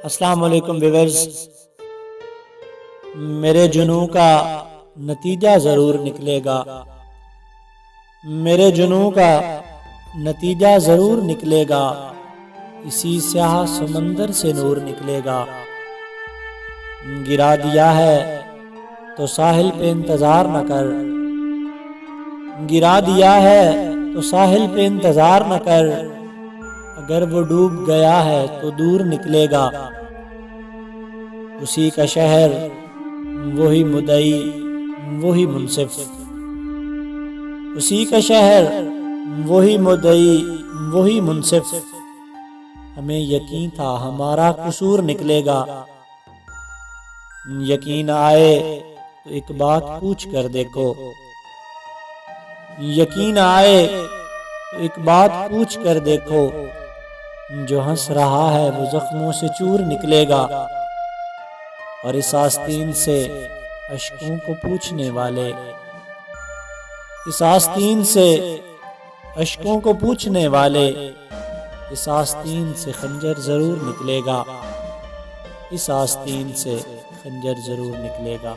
السلام علیکم ویورز، میرے جنوں کا نتیجہ ضرور نکلے گا، میرے جنوں کا نتیجہ ضرور نکلے گا، اسی سیاہ سمندر سے نور نکلے گا۔ گرا دیا ہے تو ساحل پہ انتظار نہ کر، گرا دیا ہے تو ساحل پہ انتظار نہ کر، اگر وہ ڈوب گیا ہے تو دور نکلے گا۔ اسی کا شہر وہی مدعی وہی منصف، اسی کا شہر وہی مدعی وہی منصف، ہمیں یقین تھا ہمارا قصور نکلے گا۔ یقین آئے تو ایک بات پوچھ کر دیکھو، یقین آئے تو ایک بات پوچھ کر دیکھو، جو ہنس رہا ہے وہ زخموں سے چور نکلے گا۔ اور اس آستین سے اشکوں کو پوچھنے والے، اس آستین سے اشکوں کو پوچھنے والے، اس آستین سے خنجر ضرور نکلے گا، اس آستین سے خنجر ضرور نکلے گا۔